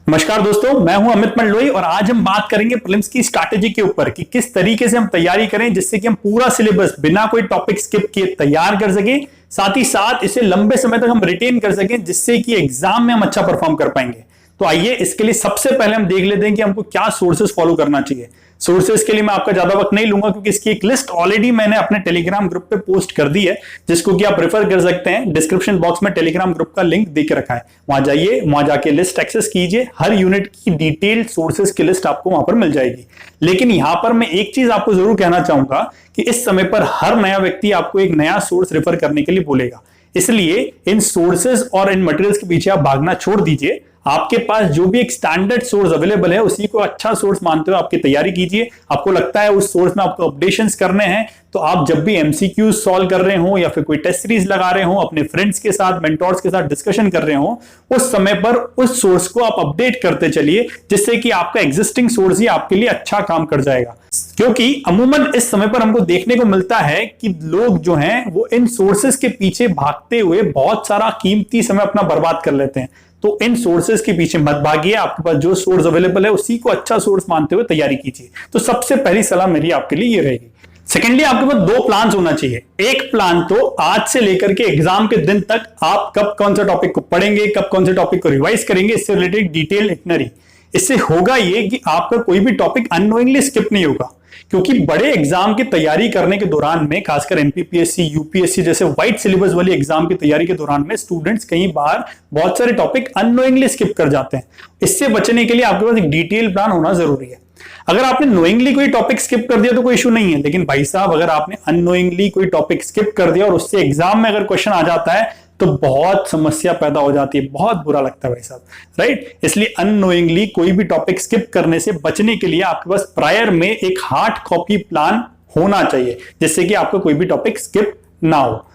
नमस्कार दोस्तों, मैं हूं अमित मंडलोई और आज हम बात करेंगे प्रीलिम्स की स्ट्रैटेजी के ऊपर कि किस तरीके से हम तैयारी करें जिससे कि हम पूरा सिलेबस बिना कोई टॉपिक स्किप किए तैयार कर सकें, साथ ही साथ इसे लंबे समय तक हम रिटेन कर सकें जिससे कि एग्जाम में हम अच्छा परफॉर्म कर पाएंगे। तो आइए इसके लिए सबसे पहले हम देख लेते हैं कि हमको क्या सोर्सेस फॉलो करना चाहिए। सोर्सेस के लिए मैं आपका ज्यादा वक्त नहीं लूंगा क्योंकि इसकी एक लिस्ट ऑलरेडी मैंने अपने टेलीग्राम ग्रुप पे पोस्ट कर दी है, जिसको कि आप रेफर कर सकते हैं। डिस्क्रिप्शन बॉक्स में टेलीग्राम ग्रुप का लिंक दे के रखा है, वहां जाइए, वहां जाके लिस्ट एक्सेस कीजिए। हर यूनिट की डिटेल्ड सोर्सेस की लिस्ट आपको वहां पर मिल जाएगी। लेकिन यहां पर मैं एक चीज आपको जरूर कहना चाहूंगा कि इस समय पर हर नया व्यक्ति आपको एक नया सोर्स रेफर करने के लिए बोलेगा, इसलिए इन सोर्सेस और इन मटेरियल्स के पीछे आप भागना छोड़ दीजिए। आपके पास जो भी एक स्टैंडर्ड सोर्स अवेलेबल है उसी को अच्छा सोर्स मानते हुए आपकी तैयारी कीजिए। आपको लगता है उस सोर्स में आपको अपडेशंस करने हैं तो आप जब भी एमसीक्यूज सॉल्व कर रहे हो या फिर कोई टेस्ट सीरीज लगा रहे हो, अपने फ्रेंड्स के साथ, मेंटोर्स के साथ डिस्कशन कर रहे हो, उस समय पर उस सोर्स को आप अपडेट करते चलिए जिससे कि आपका एग्जिस्टिंग सोर्स ही आपके लिए अच्छा काम कर जाएगा। क्योंकि अमूमन इस समय पर हमको देखने को मिलता है कि लोग जो हैं वो इन सोर्सेस के पीछे भागते हुए बहुत सारा कीमती समय अपना बर्बाद कर लेते हैं। तो इन सोर्सेस के पीछे मत भागिए, आपके पास जो सोर्स अवेलेबल है उसी को अच्छा सोर्स मानते हुए तैयारी कीजिए। तो सबसे पहली सलाह मेरी आपके लिए ये रहेगी। सेकेंडली, आपके पास दो प्लान होना चाहिए। एक प्लान तो आज से लेकर के एग्जाम के दिन तक आप कब कौन सा टॉपिक को पढ़ेंगे, कब कौन से टॉपिक को रिवाइज करेंगे, इससे रिलेटेड डिटेल इटनरी। इससे होगा ये कि आपका कोई भी टॉपिक अननोइंगली स्किप नहीं होगा, क्योंकि बड़े एग्जाम की तैयारी करने के दौरान में, खासकर एमपीपीएससी, यूपीएससी जैसे वाइड सिलेबस वाली एग्जाम की तैयारी के दौरान में स्टूडेंट्स कई बार बहुत सारे टॉपिक अननोइंगली स्किप कर जाते हैं। इससे बचने के लिए आपके पास एक डिटेल प्लान होना जरूरी है। अगर आपने नोइंगली कोई टॉपिक स्किप कर दिया तो कोई इशू नहीं है, लेकिन भाई साहब अगर आपने अननोइंगली कोई टॉपिक स्किप कर दिया और उससे एग्जाम में अगर क्वेश्चन आ जाता है तो बहुत समस्या पैदा हो जाती है, बहुत बुरा लगता है भाई साहब, राइट। इसलिए अननोइंगली कोई भी टॉपिक स्किप करने से बचने के लिए आपके पास प्रायर में एक हार्ड कॉपी प्लान होना चाहिए जिससे कि आपका कोई भी टॉपिक स्किप ना हो।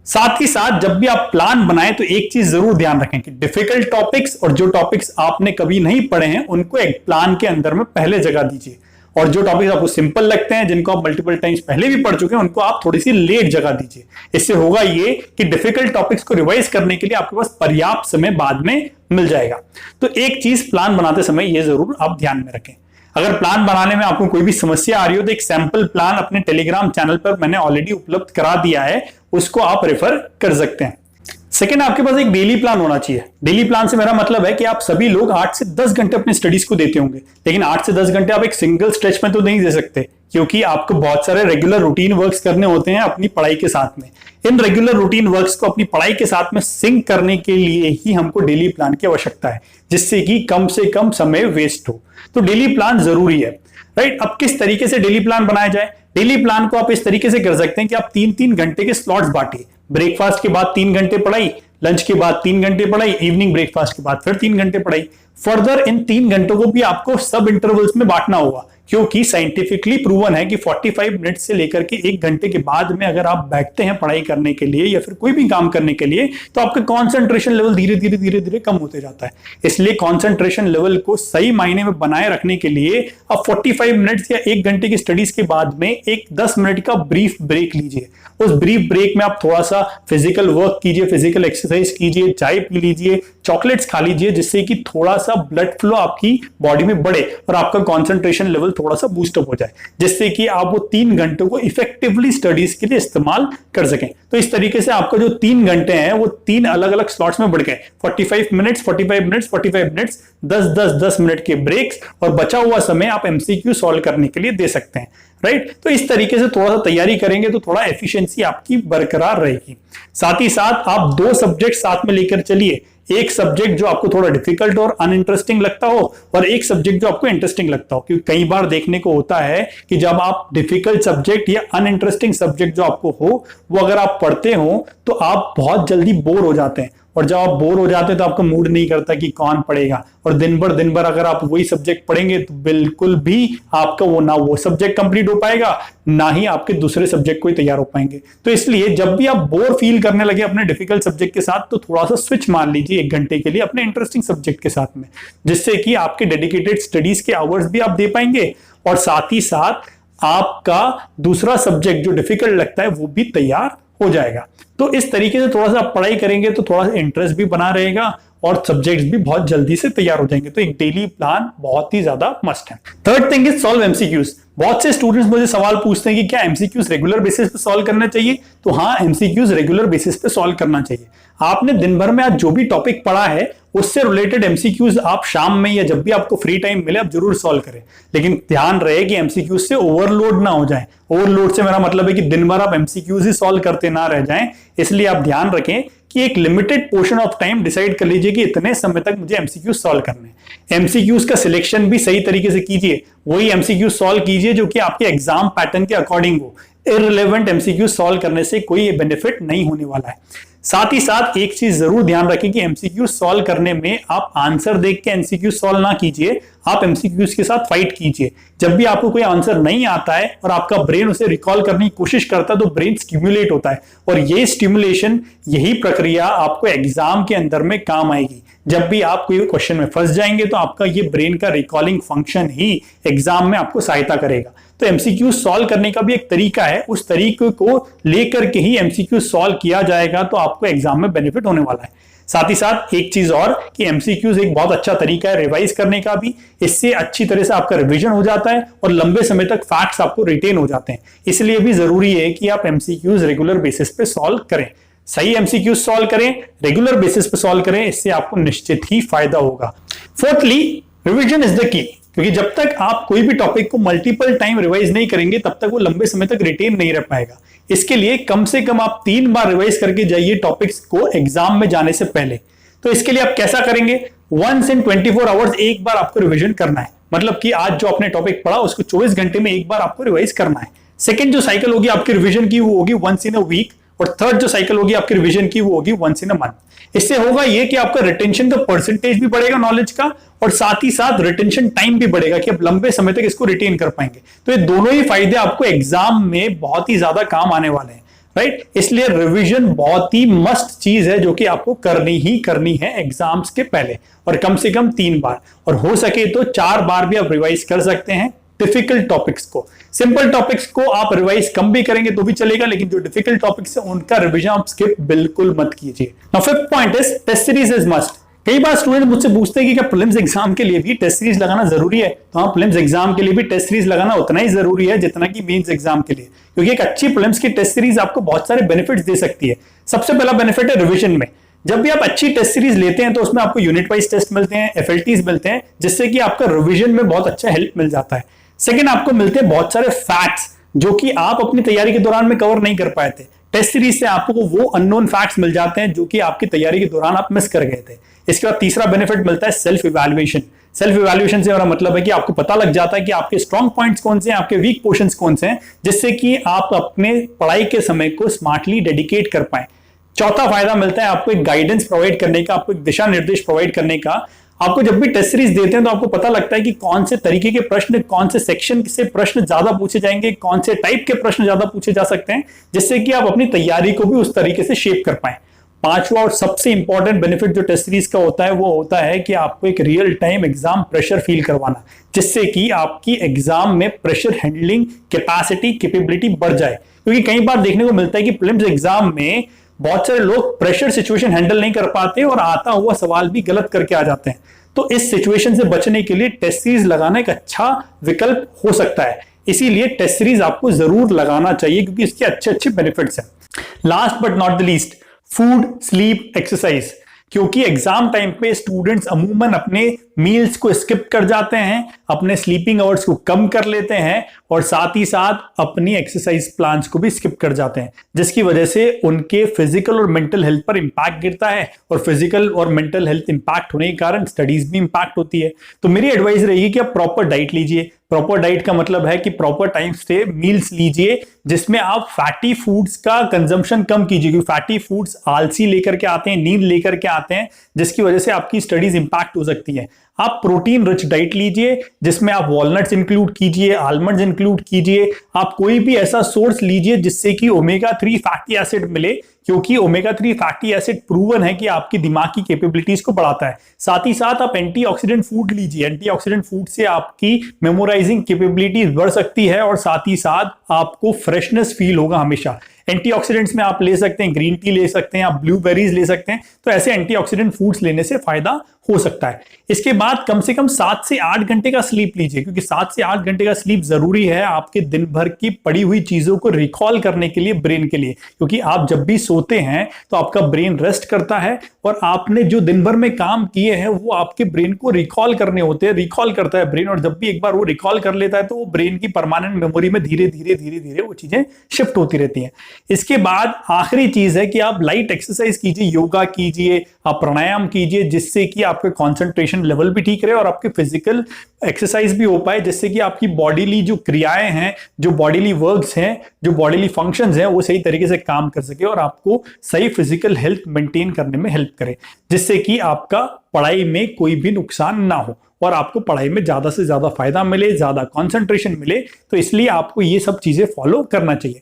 साथ ही साथ जब भी आप प्लान बनाएं तो एक चीज जरूर ध्यान रखें कि डिफिकल्ट टॉपिक्स और जो टॉपिक्स आपने कभी नहीं पढ़े हैं उनको एक प्लान के अंदर में पहले जगह दीजिए, और जो टॉपिक्स आपको सिंपल लगते हैं, जिनको आप मल्टीपल टाइम्स पहले भी पढ़ चुके हैं, उनको आप थोड़ी सी लेट जगह दीजिए। इससे होगा ये कि डिफिकल्ट टॉपिक्स को रिवाइज करने के लिए आपके पास पर्याप्त समय बाद में मिल जाएगा। तो एक चीज प्लान बनाते समय ये जरूर आप ध्यान में रखें। अगर प्लान बनाने में आपको कोई भी समस्या आ रही हो तो एक सैंपल प्लान अपने टेलीग्राम चैनल पर मैंने ऑलरेडी उपलब्ध करा दिया है, उसको आप रेफर कर सकते हैं। सेकेंड, आपके पास एक डेली प्लान होना चाहिए। डेली प्लान से मेरा मतलब है कि आप सभी लोग 8 से 10 घंटे अपनी स्टडीज को देते होंगे, लेकिन 8 से 10 घंटे आप एक सिंगल स्ट्रेच में तो नहीं दे सकते, क्योंकि आपको बहुत सारे रेगुलर रूटीन वर्क्स करने होते हैं अपनी पढ़ाई के साथ में। इन रेगुलर रूटीन वर्क्स को अपनी पढ़ाई के साथ में सिंक करने के लिए ही हमको डेली प्लान की आवश्यकता है, जिससे कि कम से कम समय वेस्ट हो। तो डेली प्लान जरूरी है, राइट। अब किस तरीके से डेली प्लान बनाया जाए? डेली प्लान को आप इस तरीके से कर सकते हैं कि आप 3-3 घंटे के स्लॉट्स बांटिए। ब्रेकफास्ट के बाद 3 घंटे पढ़ाई, लंच के बाद 3 घंटे पढ़ाई, इवनिंग ब्रेकफास्ट के बाद फिर 3 घंटे पढ़ाई। फर्दर इन 3 घंटों को भी आपको सब इंटरवल्स में बांटना होगा, क्योंकि साइंटिफिकली प्रूवन है कि 45 मिनट से लेकर के 1 घंटे के बाद में अगर आप बैठते हैं पढ़ाई करने के लिए या फिर कोई भी काम करने के लिए तो आपका कॉन्सेंट्रेशन लेवल धीरे धीरे धीरे धीरे कम होते जाता है। इसलिए कॉन्सेंट्रेशन लेवल को सही मायने में बनाए रखने के लिए आप 45 मिनट या 1 घंटे की स्टडीज के बाद में एक 10 मिनट का ब्रीफ ब्रेक लीजिए। उस ब्रीफ ब्रेक में आप थोड़ा सा फिजिकल वर्क कीजिए, फिजिकल एक्सरसाइज कीजिए, चाय पी लीजिए, चॉकलेट्स खा लीजिए, जिससे कि थोड़ा सा ब्लड फ्लो आपकी बॉडी में बढ़े और आपका कॉन्सेंट्रेशन लेवल थोड़ा सा बूस्टअप हो जाए, जिससे कि आप वो 3 घंटों को इफेक्टिवली स्टडीज के लिए इस्तेमाल कर सकें। तो इस तरीके से आपका जो 3 घंटे हैं वो 3 अलग अलग स्लॉट्स में बढ़ गए, 45 मिनट्स, 45 मिनट्स, 45 मिनट्स, 10 मिनट के ब्रेक्स, और बचा हुआ समय आप एमसीक्यू सॉल्व करने के लिए दे सकते हैं, राइट। तो इस तरीके से थोड़ा सा तैयारी करेंगे तो थोड़ा एफिशिएंसी आपकी बरकरार रहेगी। साथ ही साथ आप 2 सब्जेक्ट साथ में लेकर चलिए, एक सब्जेक्ट जो आपको थोड़ा डिफिकल्ट और अनइंटरेस्टिंग लगता हो और एक सब्जेक्ट जो आपको इंटरेस्टिंग लगता हो, क्योंकि कई बार देखने को होता है कि जब आप डिफिकल्ट सब्जेक्ट या अनइंटरेस्टिंग सब्जेक्ट जो आपको हो वो अगर आप पढ़ते हो तो आप बहुत जल्दी बोर हो जाते हैं, और जब आप बोर हो जाते हैं तो आपका मूड नहीं करता कि कौन पढ़ेगा, और दिन भर अगर आप वही सब्जेक्ट पढ़ेंगे तो बिल्कुल भी आपका वो सब्जेक्ट कंप्लीट हो पाएगा, ना ही आपके दूसरे सब्जेक्ट को ही तैयार हो पाएंगे। तो इसलिए जब भी आप बोर फील करने लगे अपने डिफिकल्ट सब्जेक्ट के साथ तो थोड़ा सा स्विच मार लीजिए 1 घंटे के लिए अपने इंटरेस्टिंग सब्जेक्ट के साथ में, जिससे कि आपके डेडिकेटेड स्टडीज के आवर्स भी आप दे पाएंगे और साथ ही साथ आपका दूसरा सब्जेक्ट जो डिफिकल्ट लगता है वो भी तैयार हो जाएगा। तो इस तरीके से थोड़ा सा आप पढ़ाई करेंगे तो थोड़ा सा इंटरेस्ट भी बना रहेगा और सब्जेक्ट्स भी बहुत जल्दी से तैयार हो जाएंगे। तो एक डेली प्लान बहुत ही ज्यादा मस्ट है। Third thing is solve MCQs. बहुत से स्टूडेंट्स मुझे सवाल पूछते हैं कि क्या एमसीक्यूज रेगुलर बेसिस पे सॉल्व करना चाहिए। तो हाँ, एमसीक्यूज रेगुलर बेसिस पे सॉल्व करना चाहिए। आपने दिन भर में आज जो भी टॉपिक पढ़ा है उससे रिलेटेड एमसीक्यूज आप शाम में या जब भी आपको फ्री टाइम मिले आप जरूर सॉल्व करें, लेकिन ध्यान रहे कि एमसीक्यूज से ओवरलोड ना हो जाए। ओवरलोड से मेरा मतलब है कि दिन भर आप एमसीक्यूज ही सॉल्व करते ना रह जाएं। इसलिए आप ध्यान रखें कि एक limited portion of time decide कर लीजिए कि इतने समय तक मुझे एमसीक्यूज सॉल्व करने हैं। एमसीक्यूज का सिलेक्शन भी सही तरीके से कीजिए, वही एमसीक्यूज सॉल्व कीजिए जो कि आपके एग्जाम पैटर्न के अकॉर्डिंग हो। इररिलेवेंट एमसीक्यूज सॉल्व करने से कोई बेनिफिट नहीं होने वाला है। साथ ही साथ एक चीज जरूर ध्यान रखें कि एमसीक्यू सॉल्व करने में आप आंसर देख के एमसीक्यू सॉल्व ना कीजिए, आप एमसीक्यूज के साथ फाइट कीजिए। जब भी आपको कोई आंसर नहीं आता है और आपका ब्रेन उसे रिकॉल करने की कोशिश करता है तो ब्रेन स्टिमुलेट होता है, और ये स्टिमुलेशन, यही प्रक्रिया आपको एग्जाम के अंदर में काम आएगी। जब भी आप कोई क्वेश्चन में फंस जाएंगे तो आपका ये ब्रेन का रिकॉलिंग फंक्शन ही एग्जाम में आपको सहायता करेगा। तो एमसीक्यू सॉल्व करने का भी एक तरीका है, उस तरीके को लेकर के ही एमसीक्यू सॉल्व किया जाएगा तो आपको एग्जाम में बेनिफिट होने वाला है। साथ ही साथ एक चीज और कि एमसीक्यूज एक बहुत अच्छा तरीका है रिवाइज करने का भी। इससे अच्छी तरह से आपका रिवीजन हो जाता है और लंबे समय तक फैक्ट्स आपको रिटेन हो जाते हैं। इसलिए भी जरूरी है कि आप एमसीक्यूज रेगुलर बेसिस पे सॉल्व करें। सही एमसीक्यूज सॉल्व करें, रेगुलर बेसिस पे सॉल्व करें, इससे आपको निश्चित ही फायदा होगा। Fourthly, revision is the key, क्योंकि जब तक आप कोई भी टॉपिक को मल्टीपल टाइम रिवाइज नहीं करेंगे तब तक वो लंबे समय तक रिटेन नहीं रह पाएगा। इसके लिए कम से कम आप 3 बार रिवाइज करके जाइए टॉपिक्स को एग्जाम में जाने से पहले। तो इसके लिए आप कैसा करेंगे, वंस इन 24 आवर्स एक बार आपको रिवीजन करना है। मतलब कि आज जो आपने टॉपिक पढ़ा उसको 24 घंटे में एक बार आपको रिवाइज करना है। सेकंड जो साइकिल होगी आपकी रिवीजन की वो होगी वंस इन अ वीक, और थर्ड जो साइकिल होगी आपकी रिवीजन की वो होगी वंस इन अ मंथ। इससे होगा ये कि आपका रिटेंशन का परसेंटेज भी बढ़ेगा नॉलेज का, और साथ ही साथ रिटेंशन टाइम भी बढ़ेगा कि आप लंबे समय तक इसको रिटेन कर पाएंगे। तो ये दोनों ही फायदे आपको एग्जाम में बहुत ही ज्यादा काम आने वाले हैं, राइट। इसलिए रिवीजन बहुत ही मस्ट चीज है जो कि आपको करनी ही करनी है एग्जाम्स के पहले, और कम से कम 3 बार, और हो सके तो 4 बार भी आप रिवाइज कर सकते हैं डिफिकल्ट टॉपिक्स को। सिंपल टॉपिक्स को आप रिवाइज कम भी करेंगे तो भी चलेगा, लेकिन जो डिफिकल्ट टॉपिक्स है उनका रिवीजन आप स्किप बिल्कुल मत कीजिए। Now fifth point is test series is must. कई बार स्टूडेंट मुझसे पूछते हैं कि क्या प्रीलिम्स एग्जाम के लिए भी टेस्ट सीरीज लगाना जरूरी है। तो हाँ, प्रीलिम्स एग्जाम के लिए भी टेस्ट सीरीज लगाना उतना ही जरूरी है जितना कि मेंस एग्जाम के लिए, क्योंकि एक अच्छी प्रीलिम्स की टेस्ट सीरीज आपको बहुत सारे बेनिफिट्स दे सकती है। सबसे पहला बेनिफिट है रिवीजन में। जब भी आप अच्छी टेस्ट सीरीज लेते हैं तो उसमें आपको यूनिट वाइज टेस्ट मिलते हैं, एफएलटीज मिलते हैं, जिससे कि आपका रिवीजन में बहुत अच्छा हेल्प मिल जाता है। सेकेंड, आपको मिलते हैं बहुत सारे फैक्ट्स जो कि आप अपनी तैयारी के दौरान में कवर नहीं कर पाए थे। टेस्ट सीरीज से आपको वो अननोन फैक्ट्स मिल जाते हैं जो कि आपकी तैयारी के दौरान आप मिस कर गए थे। इसके बाद तीसरा बेनिफिट मिलता है सेल्फ इवैल्यूएशन। सेल्फ इवैल्यूएशन से हमारा मतलब है कि आपको पता लग जाता है कि आपके स्ट्रॉन्ग पॉइंट्स कौन से हैं, आपके वीक पोर्शंस कौन से हैं, जिससे कि आप अपने पढ़ाई के समय को स्मार्टली डेडिकेट कर पाए। चौथा फायदा मिलता है आपको एक गाइडेंस प्रोवाइड करने का, आपको एक दिशा निर्देश प्रोवाइड करने का। आपको जब भी टेस्ट सीरीज देते हैं तो आपको पता लगता है कि कौन से तरीके के प्रश्न, कौन से सेक्शन से प्रश्न ज्यादा पूछे जाएंगे, कौन से टाइप के प्रश्न ज्यादा पूछे जा सकते हैं, जिससे कि आप अपनी तैयारी को भी उस तरीके से शेप कर पाए। पांचवा और सबसे इंपॉर्टेंट बेनिफिट जो टेस्ट सीरीज का होता है वो होता है कि आपको एक real time exam pressure feel करवाना, जिससे कि आपकी एग्जाम में प्रेशर हैंडलिंग कैपेसिटी, कैपेबिलिटी बढ़ जाए। क्योंकि कई बार देखने को मिलता है कि प्रीलिम्स एग्जाम में बहुत सारे लोग प्रेशर सिचुएशन हैंडल नहीं कर पाते और आता हुआ सवाल भी गलत करके आ जाते हैं। तो इस सिचुएशन से बचने के लिए टेस्ट सीरीज लगाना एक अच्छा विकल्प हो सकता है। इसीलिए टेस्ट सीरीज आपको जरूर लगाना चाहिए क्योंकि इसके अच्छे अच्छे बेनिफिट्स हैं। Last but not the least, food, sleep, exercise. क्योंकि एग्जाम टाइम पे स्टूडेंट्स अमूमन अपने मील्स को स्किप कर जाते हैं, अपने स्लीपिंग आवर्स को कम कर लेते हैं और साथ ही साथ अपनी एक्सरसाइज प्लान्स को भी स्किप कर जाते हैं, जिसकी वजह से उनके फिजिकल और मेंटल हेल्थ पर इंपैक्ट गिरता है और फिजिकल और मेंटल हेल्थ इंपैक्ट होने के कारण स्टडीज भी इंपैक्ट होती है। तो मेरी एडवाइस रहेगी कि आप प्रॉपर डाइट लीजिए। प्रॉपर डाइट का मतलब है कि प्रॉपर टाइम से मील्स लीजिए जिसमें आप फैटी फूड्स का कंजम्पशन कम कीजिए, क्योंकि फैटी फूड्स आलसी लेकर के आते हैं, नींद लेकर के आते हैं, जिसकी वजह से आपकी स्टडीज इंपैक्ट हो सकती है। आप प्रोटीन रिच डाइट लीजिए जिसमें आप वॉलनट्स इंक्लूड कीजिए, आलमंड्स इंक्लूड कीजिए। आप कोई भी ऐसा सोर्स लीजिए जिससे कि ओमेगा 3 फैटी एसिड मिले, क्योंकि ओमेगा 3 फैटी एसिड प्रूवन है कि आपकी दिमाग की कैपेबिलिटीज को बढ़ाता है। साथ ही साथ आप एंटीऑक्सीडेंट फूड लीजिए। एंटीऑक्सीडेंट फूड से आपकी मेमोराइजिंग कैपेबिलिटीज बढ़ सकती है और साथ ही साथ आपको फ्रेशनेस फील होगा हमेशा। एंटीऑक्सीडेंट्स में आप ले सकते हैं, ग्रीन टी ले सकते हैं, आप ब्लूबेरीज ले सकते हैं। तो ऐसे एंटीऑक्सीडेंट फूड्स लेने से फायदा हो सकता है। इसके बाद कम से कम 7 से 8 घंटे का स्लीप लीजिए, क्योंकि 7 से 8 घंटे का स्लीप जरूरी है आपके दिन भर की पड़ी हुई चीजों को रिकॉल करने के लिए, ब्रेन के लिए। क्योंकि आप जब भी सोते हैं तो आपका ब्रेन रेस्ट करता है और आपने जो दिन भर में काम किए हैं वो आपके ब्रेन को रिकॉल करने होते हैं, रिकॉल करता है ब्रेन। और जब भी एक बार वो रिकॉल कर लेता है तो वो ब्रेन की परमानेंट मेमोरी में धीरे धीरे धीरे धीरे वो चीजें शिफ्ट होती रहती हैं। इसके बाद आखिरी चीज है कि आप लाइट एक्सरसाइज कीजिए, योगा कीजिए, आप प्राणायाम कीजिए, जिससे कि आपका कंसंट्रेशन लेवल भी ठीक रहे और आपके फिजिकल एक्सरसाइज भी हो पाए, जिससे कि आपकी बॉडीली जो क्रियाएं हैं, जो बॉडीली वर्क्स हैं, जो बॉडीली फंक्शंस हैं, वो सही तरीके से काम कर सके और आपको सही फिजिकल हेल्थ मेंटेन करने में हेल्प करे, जिससे कि आपका पढ़ाई में कोई भी नुकसान ना हो और आपको पढ़ाई में ज्यादा से ज्यादा फायदा मिले, ज्यादा कंसंट्रेशन मिले। तो इसलिए आपको ये सब चीजें फॉलो करना चाहिए।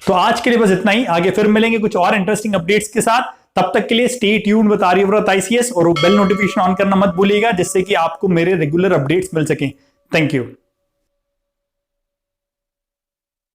तो आज के लिए बस इतना ही, आगे फिर मिलेंगे कुछ और इंटरेस्टिंग अपडेट्स के साथ। तब तक के लिए stay tuned with Aryavrat ICS और बेल नोटिफिकेशन ऑन करना मत भूलिएगा, जिससे कि आपको मेरे रेगुलर अपडेट्स मिल सकें। Thank you.